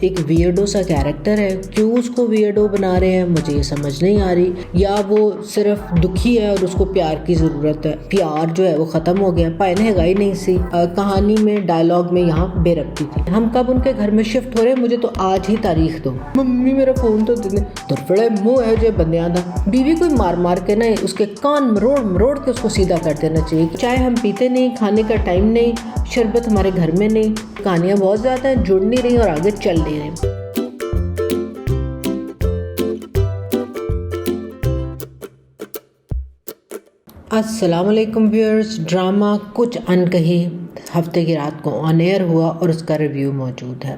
ایک ویئرڈو سا کیریکٹر ہے. کیوں اس کو ویئرڈو بنا رہے ہیں مجھے یہ سمجھ نہیں آ رہی. یا وہ صرف دکھی ہے اور اس کو پیار کی ضرورت ہے. پیار جو ہے وہ ختم ہو گیا, پائن ہے گئی نہیں سی. کہانی میں ڈائلاگ میں یہاں بے ربطی تھی. ہم کب ان کے گھر میں شفٹ ہو رہے ہیں, مجھے تو آج ہی تاریخ دو. ممی میرا فون تو ترفڑے منہ ہے جو بندیاں دا. بیوی کوئی مار مار کے نہ اس کے کان مروڑ کے اس کو سیدھا کر دینا چاہیے. چائے ہم پیتے نہیں, کھانے کا ٹائم نہیں, شربت ہمارے گھر میں نہیں. کہانیاں بہت زیادہ ہیں, جڑ نہیں رہی اور آگے چل نہیں رہی. السلام علیکم ویورز. ڈرامہ کچھ انکہی ہفتے کی رات کو آن ایئر ہوا اور اس کا ریویو موجود ہے.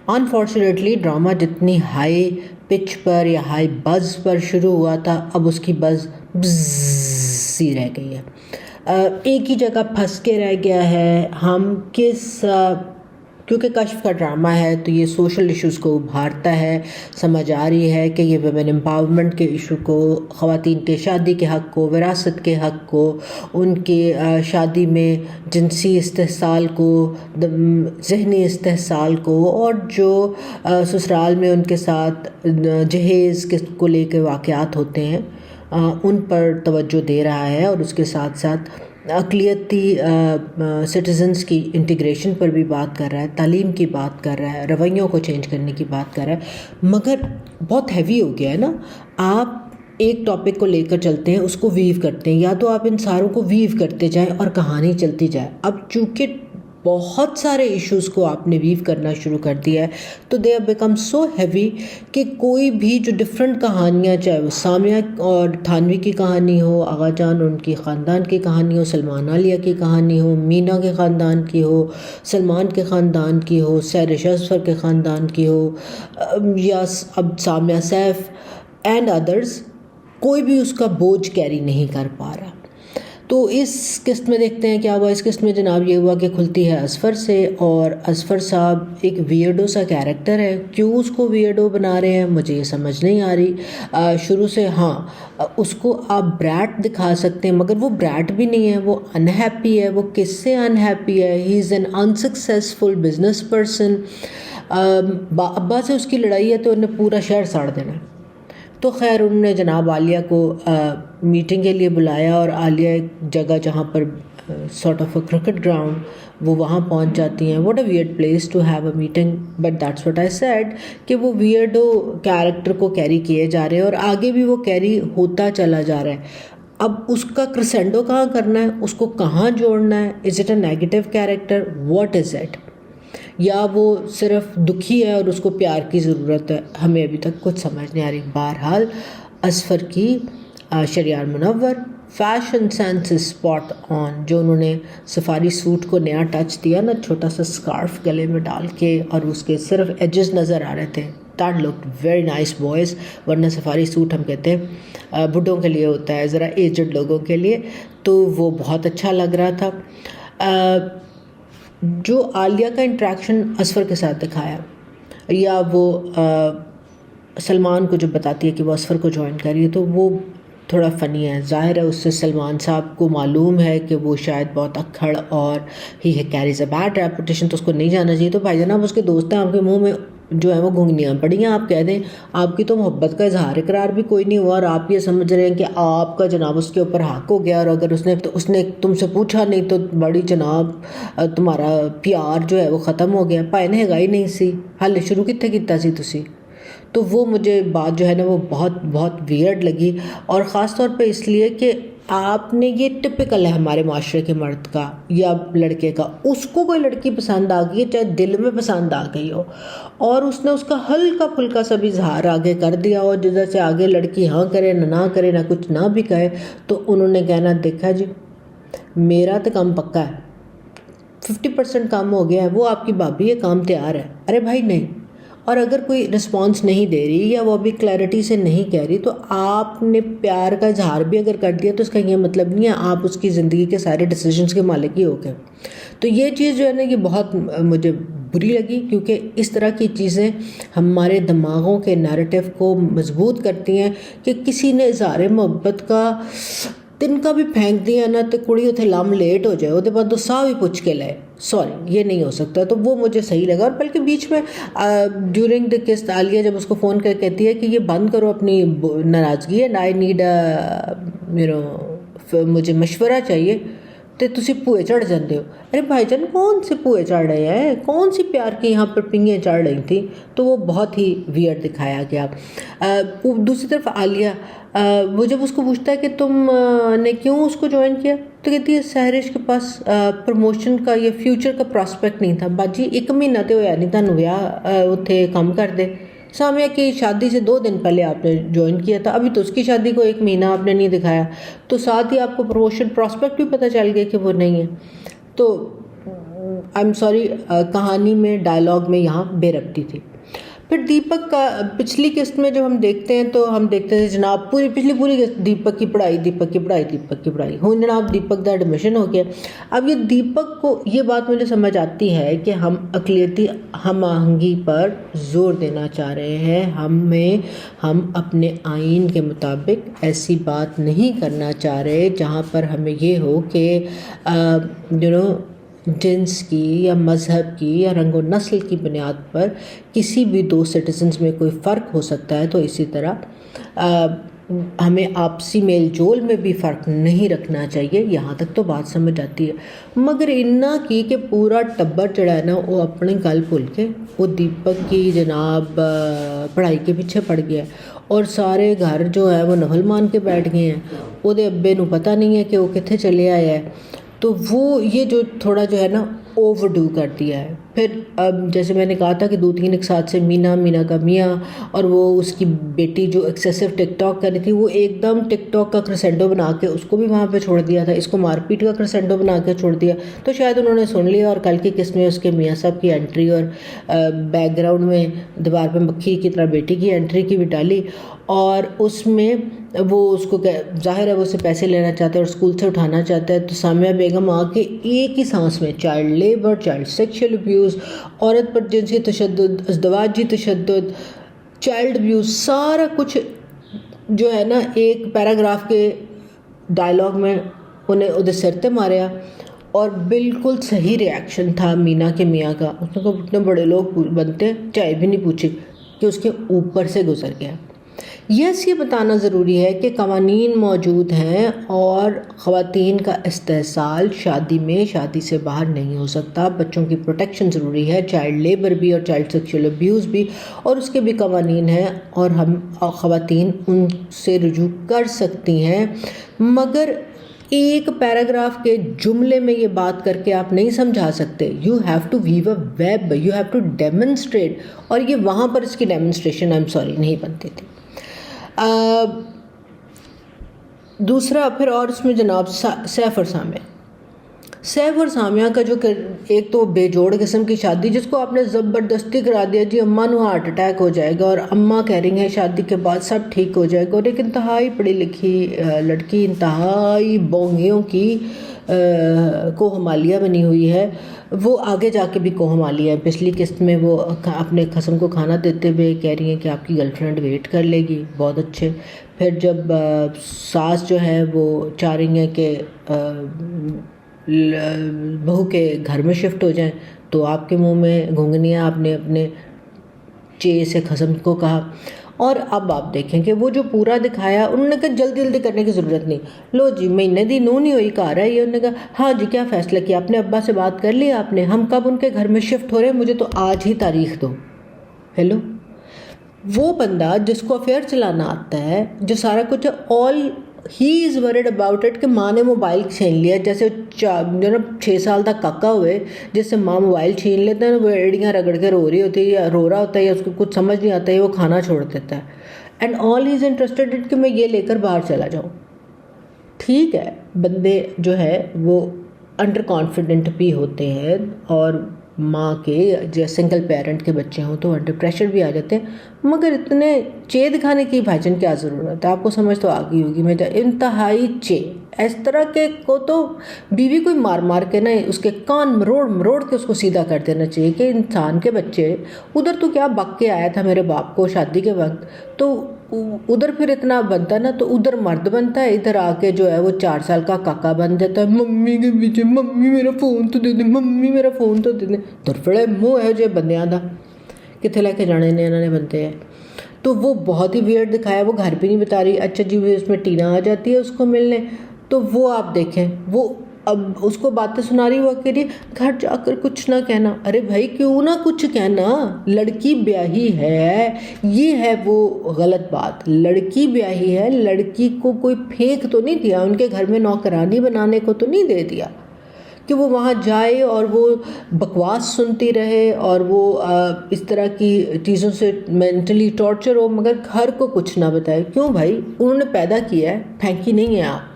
انفارچونیٹلی ڈرامہ جتنی ہائی پچ پر یا ہائی بز پر شروع ہوا تھا, اب اس کی بز سی رہ گئی ہے. ایک ہی جگہ پھنس کے رہ گیا ہے. ہم کیونکہ کشف کا ڈرامہ ہے تو یہ سوشل ایشوز کو ابھارتا ہے. سمجھ آ رہی ہے کہ یہ ویمن امپاورمنٹ کے ایشو کو, خواتین کے شادی کے حق کو, وراثت کے حق کو, ان کے شادی میں جنسی استحصال کو, ذہنی استحصال کو, اور جو سسرال میں ان کے ساتھ جہیز کو لے کے واقعات ہوتے ہیں ان پر توجہ دے رہا ہے. اور اس کے ساتھ ساتھ اقلیتی سٹیزنز کی انٹیگریشن پر بھی بات کر رہا ہے, تعلیم کی بات کر رہا ہے, رویوں کو چینج کرنے کی بات کر رہا ہے. مگر بہت ہیوی ہو گیا ہے نا. آپ ایک ٹاپک کو لے کر چلتے ہیں, اس کو ویو کرتے ہیں, یا تو آپ ان ساروں کو ویو کرتے جائیں اور کہانی چلتی جائے. اب چونکہ بہت سارے ایشوز کو آپ نے ویو کرنا شروع کر دیا ہے تو they have become so heavy کہ کوئی بھی جو ڈفرینٹ کہانیاں, چاہے وہ سامیہ اور تھانوی کی کہانی ہو, آغا جان ان کی خاندان کی کہانی ہو, سلمان عالیہ کی کہانی ہو, مینا کے خاندان کی ہو, سلمان کے خاندان کی ہو, سیرش اظفر کے خاندان کی ہو, یا اب سامیہ سیف اینڈ ادرز, کوئی بھی اس کا بوجھ کیری نہیں کر پا رہا. تو اس قسط میں دیکھتے ہیں کیا ہوا. اس قسط میں جناب یہ ہوا کہ کھلتی ہے اظفر سے, اور اظفر صاحب ایک ویئرڈو سا کیریکٹر ہے. کیوں اس کو ویئرڈو بنا رہے ہیں مجھے یہ سمجھ نہیں آ رہی. شروع سے اس کو آپ بریٹ دکھا سکتے ہیں, مگر وہ بریٹ بھی نہیں ہے, وہ انہیپی ہے. وہ کس سے انہیپی ہے؟ He is an unsuccessful business person. ابا سے اس کی لڑائی ہے تو انہیں پورا شہر ساڑ دینا ہے. تو خیر انہوں نے جناب عالیہ کو میٹنگ کے لیے بلایا, اور عالیہ ایک جگہ جہاں پر sort of a cricket ground, وہ وہاں پہنچ جاتی ہیں. What a weird place to have a meeting, but that's what I said کہ وہ ویئرڈو کیریکٹر کو کیری کیے جا رہے ہیں, اور آگے بھی وہ کیری ہوتا چلا جا رہا ہے. اب اس کا کرسینڈو کہاں کرنا ہے, اس کو کہاں جوڑنا ہے؟ Is it a negative character, what is it? یا وہ صرف دکھی ہے اور اس کو پیار کی ضرورت ہے؟ ہمیں ابھی تک کچھ سمجھ نہیں آ رہی. بہرحال اظفر کی شریار منور فیشن سینس اسپاٹ آن. جو انہوں نے سفاری سوٹ کو نیا ٹچ دیا نا, چھوٹا سا اسکارف گلے میں ڈال کے, اور اس کے صرف ایجز نظر آ رہے تھے. That look very nice boys. ورنہ سفاری سوٹ ہم کہتے ہیں بڈھوں کے لیے ہوتا ہے, ذرا ایجڈ لوگوں کے لیے. تو وہ بہت اچھا لگ رہا تھا. جو عالیہ کا انٹریکشن اظفر کے ساتھ دکھایا, یا وہ سلمان کو جو بتاتی ہے کہ وہ اظفر کو جوائن کر رہی ہے, تو وہ تھوڑا فنی ہے. ظاہر ہے اس سے سلمان صاحب کو معلوم ہے کہ وہ شاید بہت اکھڑ اور ہی کیریز اے بیڈ ریپوٹیشن, تو اس کو نہیں جانا چاہیے. تو بھائی جناب اس کے دوست ہیں, آپ کے منہ میں جو ہے وہ گھنگنیاں پڑی ہیں. آپ کہہ دیں آپ کی تو محبت کا اظہار اقرار بھی کوئی نہیں ہوا, اور آپ یہ سمجھ رہے ہیں کہ آپ کا جناب اس کے اوپر حق ہو گیا, اور اگر اس نے تم سے پوچھا نہیں تو بڑی جناب تمہارا پیار جو ہے وہ ختم ہو گیا. پائن ہے گئی نہیں سی, حال شروع کتنے کیتا سی تسی. تو وہ مجھے بات جو ہے نا وہ بہت بہت ویئرڈ لگی, اور خاص طور پہ اس لیے کہ آپ نے یہ ٹپکل ہے ہمارے معاشرے کے مرد کا یا لڑکے کا, اس کو کوئی لڑکی پسند آ گئی ہے, چاہے دل میں پسند آ گئی ہو, اور اس نے اس کا ہلکا پھلکا سا بھی اظہار آگے کر دیا, اور جیسے آگے لڑکی ہاں کرے نہ کرے, نہ کچھ نہ بھی کہے, تو انہوں نے کہنا دیکھا جی میرا تو کام پکا ہے, 50% کام ہو گیا ہے, وہ آپ کی بھابھی ہے, کام تیار ہے. ارے بھائی نہیں. اور اگر کوئی رسپانس نہیں دے رہی یا وہ ابھی کلیئرٹی سے نہیں کہہ رہی, تو آپ نے پیار کا اظہار بھی اگر کر دیا تو اس کا یہ مطلب نہیں ہے آپ اس کی زندگی کے سارے ڈیسیجنس کے مالک ہی ہو گئے. تو یہ چیز جو ہے نا یہ بہت مجھے بری لگی, کیونکہ اس طرح کی چیزیں ہمارے دماغوں کے نیریٹو کو مضبوط کرتی ہیں کہ کسی نے اظہار محبت کا تن کا بھی پھینک دیا نا تو کڑی اتنے لم لیٹ ہو جائے, وہ بعد ساہ بھی پوچھ کے لائے, سوری یہ نہیں ہو سکتا. تو وہ مجھے صحیح لگا. اور بلکہ بیچ میں ڈیورنگ دا قسط عالیہ جب اس کو فون کر کہتی ہے کہ یہ بند کرو اپنی ناراضگی اینڈ آئی نیڈ مجھے مشورہ چاہیے, تو تسی پوئے چڑھ جاتے ہو. ارے بھائی جان کون سے پوئے چڑھ رہے ہیں, کون سی پیار کی یہاں پر پنگیں چڑھ رہی تھیں. تو وہ بہت ہی ویئرڈ دکھایا گیا. دوسری طرف عالیہ وہ جب اس کو پوچھتا ہے کہ تم نے کیوں اس کو جوائن کیا, تو کہتی ہے سہرش کے پاس پروموشن کا یا فیوچر کا پراسپیکٹ نہیں تھا. باجی 1 مہینہ تو ہویا نہیں تھانوں ویاہ اتنے کام کر دے. سامیہ کی شادی سے 2 دن پہلے آپ نے جوائن کیا تھا, ابھی تو اس کی شادی کو 1 مہینہ آپ نے نہیں دکھایا, تو ساتھ ہی آپ کو پروموشن پراسپیکٹ بھی پتہ چل گیا کہ وہ نہیں ہے. تو آئی ایم سوری, کہانی میں ڈائلاگ میں یہاں بے ربطی تھی. پھر دیپک کا پچھلی قسط میں جب ہم دیکھتے ہیں تو ہم دیکھتے تھے جناب پوری قسط دیپک کی پڑھائی ہوں. جناب دیپک کا ایڈمیشن ہو گیا. اب یہ دیپک کو یہ بات مجھے سمجھ آتی ہے کہ ہم اقلیتی ہم آہنگی پر زور دینا چاہ رہے ہیں. ہم اپنے آئین کے مطابق ایسی بات نہیں کرنا چاہ رہے جہاں پر ہمیں یہ ہو کہ جنس کی یا مذہب کی یا رنگ و نسل کی بنیاد پر کسی بھی 2 سٹیزنز میں کوئی فرق ہو سکتا ہے. تو اسی طرح ہمیں آپسی میل جول میں بھی فرق نہیں رکھنا چاہیے. یہاں تک تو بات سمجھ آتی ہے, مگر اتنا کی کہ پورا ٹبر جڑا ہے نا وہ اپنی گل بھول کے وہ دیپک کی جناب پڑھائی کے پیچھے پڑ گیا, اور سارے گھر جو ہے وہ نفل مان کے بیٹھ گئے ہیں. وہ دے ابے نو پتہ نہیں ہے کہ وہ کتنے چلے آیا ہے. تو وہ یہ جو تھوڑا جو ہے نا اوور ڈو کر دیا ہے. پھر جیسے میں نے کہا تھا کہ 2-3 ایک ساتھ سے مینا کا میاں اور وہ اس کی بیٹی جو ایکسیسو ٹک ٹاک کر رہی تھی, وہ ایک دم ٹک ٹاک کا کرسینڈو بنا کے اس کو بھی وہاں پہ چھوڑ دیا تھا, اس کو مار پیٹ کا کرسینڈو بنا کے چھوڑ دیا. تو شاید انہوں نے سن لیا اور کل کی قسط میں اس کے میاں صاحب کی انٹری اور بیک گراؤنڈ میں دیوار پہ مکھی کی طرح بیٹی کی انٹری کی بھی ڈالی, اور اس میں وہ اس کو ظاہر ہے وہ اسے پیسے لینا چاہتا ہے اور اسکول سے اٹھانا چاہتا ہے. تو سامیہ بیگم آ کے ایک ہی سانس میں child labour, child sexual abuse, عورت پر جنسی تشدد, ازدواجی تشدد, چائلڈ ابیوز, سارا کچھ جو ہے نا ایک پیراگراف کے ڈائلاگ میں انہیں ادھر سر تے ماریا. اور بالکل صحیح ریاکشن تھا مینا کے میاں کا. اس نے کہا اتنے بڑے لوگ بنتے ہیں, چائے بھی نہیں پوچھی, کہ اس کے اوپر سے گزر گیا. یس یہ بتانا ضروری ہے کہ قوانین موجود ہیں اور خواتین کا استحصال شادی سے باہر نہیں ہو سکتا. بچوں کی پروٹیکشن ضروری ہے, چائلڈ لیبر بھی اور چائلڈ سیکشل ابیوز بھی, اور اس کے بھی قوانین ہیں اور ہم خواتین ان سے رجوع کر سکتی ہیں. مگر ایک پیراگراف کے جملے میں یہ بات کر کے آپ نہیں سمجھا سکتے. You have to view a web, you have to demonstrate, اور یہ وہاں پر اس کی ڈیمونسٹریشن آئی ایم سوری نہیں بنتی تھی. دوسرا پھر اور اس میں جناب سیف اور سامیہ کا جو کہ ایک تو بے جوڑ قسم کی شادی جس کو آپ نے زبردستی کرا دیا, جی اماں نو ہارٹ اٹیک ہو جائے گا, اور اماں کہہ رہی ہیں شادی کے بعد سب ٹھیک ہو جائے گا. اور ایک انتہائی پڑھی لکھی لڑکی, انتہائی بونگیوں کی کوہمالیہ بنی ہوئی ہے, وہ آگے جا کے بھی کوہمالیہ ہے. پچھلی قسط میں وہ اپنے خصم کو کھانا دیتے ہوئے کہہ رہی ہیں کہ آپ کی گرل فرینڈ ویٹ کر لے گی, بہت اچھے. پھر جب ساس جو ہے وہ چاہ رہی ہیں کہ بہو کے گھر میں شفٹ ہو جائیں, تو آپ کے منہ میں گھونگنیاں, آپ نے اپنے چے سے خصم کو کہا. اور اب آپ دیکھیں کہ وہ جو پورا دکھایا, انہوں نے کہا جلدی کرنے کی ضرورت نہیں, لو جی مہینے دی نو نہیں ہوئی کہا رہا ہے یہ. انہوں نے کہا ہاں جی کیا فیصلہ کیا, اپنے ابا سے بات کر لی آپ نے, ہم کب ان کے گھر میں شفٹ ہو رہے ہیں, مجھے تو آج ہی تاریخ دو. ہیلو, وہ بندہ جس کو افیئر چلانا آتا ہے, جو سارا کچھ آل ہی از ورڈ اباؤٹ اٹ, کہ ماں نے موبائل چھین لیا. جیسے 6 سال تک کاکا ہوئے جس سے ماں موبائل چھین لیتے ہیں, وہ ایڑیاں رگڑ کے رو رہی ہوتی ہے یا رو رہا ہوتا ہے یا اس کو کچھ سمجھ نہیں آتا ہے, وہ کھانا چھوڑ دیتا ہے. And all he is interested کہ میں یہ لے کر باہر چلا جاؤں. ٹھیک ہے, بندے جو ہے وہ انڈر کانفیڈنٹ بھی ہوتے ہیں, اور ماں کے جو سنگل پیرنٹ کے بچے ہوں تو انڈر پریشر بھی آ جاتے ہیں, مگر اتنے چے دکھانے کی بھائی جان کیا ضرورت ہے. آپ کو سمجھ تو آ گئی ہوگی, میں انتہائی چے اس طرح کے کو تو بیوی کو مار مار کے نا اس کے کان مروڑ کے اس کو سیدھا کر دینا چاہیے کہ انسان کے بچے ادھر تو کیا بک کے آیا تھا میرے باپ کو شادی کے وقت، تو ادھر پھر اتنا بنتا نا، تو ادھر مرد بنتا ہے، ادھر آ کے جو ہے وہ 4 سال کا کاکا بن جاتا ہے، ممی کے پیچھے، ممی میرا فون تو دے دیں، ممی میرا فون تو دے دیں، دھرفڑے منہ ہے جو بندیاں دا کتنے لے کے جانے نے انہوں نے بنتے ہیں۔ تو وہ بہت ہی ویئرڈ دکھایا، وہ گھر بھی نہیں بتا رہی، اچھا جی اس میں ٹینا آ جاتی ہے اس کو ملنے، تو وہ آپ دیکھیں وہ اب اس کو باتیں سنا رہی ہوا کہ گھر جا کر کچھ نہ کہنا، ارے بھائی کیوں نہ کچھ کہنا، لڑکی بیاہی ہے، یہ ہے وہ غلط بات، لڑکی بیاہی ہے، لڑکی کو کوئی پھینک تو نہیں دیا، ان کے گھر میں نوکرانی بنانے کو تو نہیں دے دیا کہ وہ وہاں جائے اور وہ بکواس سنتی رہے اور وہ اس طرح کی چیزوں سے مینٹلی ٹارچر ہو مگر گھر کو کچھ نہ بتائے۔ کیوں بھائی، انہوں نے پیدا کیا ہے، پھینکی نہیں ہے آپ۔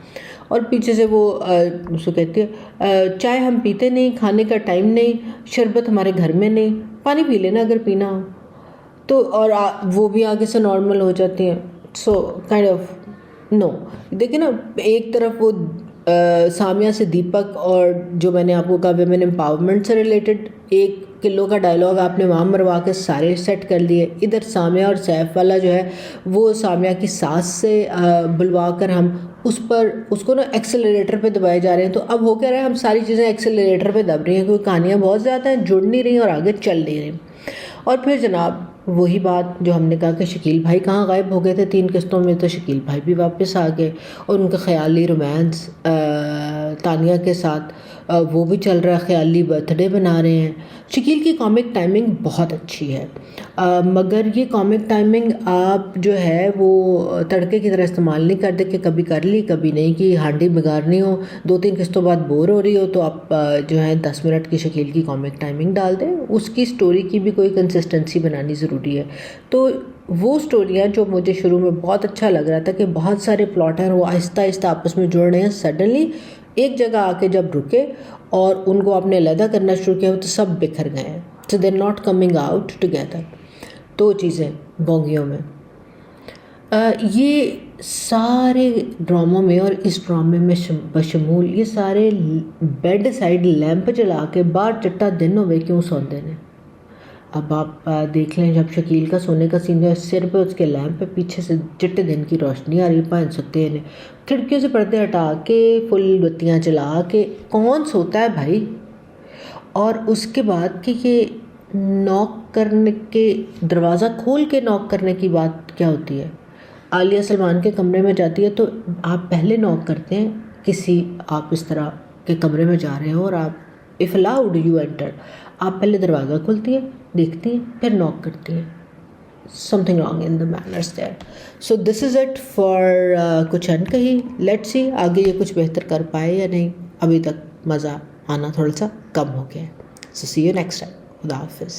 اور پیچھے سے وہ اس کو کہتی ہے چائے ہم پیتے نہیں، کھانے کا ٹائم نہیں، شربت ہمارے گھر میں نہیں، پانی پی لینا اگر پینا ہو تو، اور وہ بھی آگے سے نارمل ہو جاتی ہیں۔ سو کائنڈ آف نو، دیکھیں نا، ایک طرف وہ سامیہ سے دیپک اور جو میں نے آپ کو کہا ویمن امپاورمنٹ سے ریلیٹڈ 1 کلو کا ڈائلاگ آپ نے وہاں مروا کے سارے سیٹ کر لیے، ادھر سامیہ اور سیف والا جو ہے وہ سامیہ کی ساس سے بلوا کر ہم اس کو نا ایکسلریٹر پہ دبائے جا رہے ہیں۔ تو اب ہو کیا رہا ہے، ہم ساری چیزیں ایکسلریٹر پہ دب رہی ہیں کیونکہ کہانیاں بہت زیادہ ہیں، جڑ نہیں رہی اور آگے چل نہیں رہی۔ اور پھر جناب وہی بات جو ہم نے کہا کہ شکیل بھائی کہاں غائب ہو گئے تھے 3 قسطوں میں، تو شکیل بھائی بھی واپس آ گئے اور ان کا خیالی رومانس تانیہ کے ساتھ وہ بھی چل رہا ہے، خیالی برتھ ڈے بنا رہے ہیں۔ شکیل کی کامک ٹائمنگ بہت اچھی ہے، مگر یہ کامک ٹائمنگ آپ جو ہے وہ تڑکے کی طرح استعمال نہیں کرتے کہ کبھی کر لی کبھی نہیں کی، ہانڈی بگاڑنی ہو 2-3 قسطوں بعد بور ہو رہی ہو تو آپ جو ہے 10 منٹ کی شکیل کی کامک ٹائمنگ ڈال دیں، اس کی سٹوری کی بھی کوئی کنسسٹنسی بنانی ضروری ہے۔ تو وہ سٹوریاں جو مجھے شروع میں بہت اچھا لگ رہا تھا کہ بہت سارے پلاٹ ہیں وہ آہستہ آہستہ آپس میں جڑ رہے ہیں، سڈنلی ایک جگہ آ کے جب رکے اور ان کو آپ نے علیحدہ کرنا شروع کیا تو سب بکھر گئے ہیں، so they're not coming out together۔ 2 چیزیں بونگیوں میں یہ سارے ڈراموں میں اور اس ڈرامے میں بشمول یہ سارے بیڈ سائڈ لیمپ جلا کے باہر چٹا دن ہوئے کیوں سوندے نے۔ اب آپ دیکھ لیں جب شکیل کا سونے کا سین ہے، سر پہ اس کے لیمپ پہ پیچھے سے چٹے دن کی روشنی آ رہی ہے، پہن سکتے ہیں، کھڑکیوں سے پردے ہٹا کے فل بتیاں جلا کے کون سوتا ہے بھائی؟ اور اس کے بعد کہ یہ نوک کرنے کے دروازہ کھول کے نوک کرنے کی بات کیا ہوتی ہے؟ عالیہ سلمان کے کمرے میں جاتی ہے تو آپ پہلے نوک کرتے ہیں، کسی آپ اس طرح کے کمرے میں جا رہے ہو اور آپ اف الاؤڈ یو انٹر، آپ پہلے دروازہ کھولتی ہیں، دیکھتی ہیں، پھر نوک کرتی ہیں۔ something wrong in the manners there. So this is it for کچھ انکہی، لیٹس سی آگے یہ کچھ بہتر کر پائے یا نہیں، ابھی تک مزہ آنا تھوڑا سا کم ہو گیا ہے۔ So see you next time. خدا حافظ۔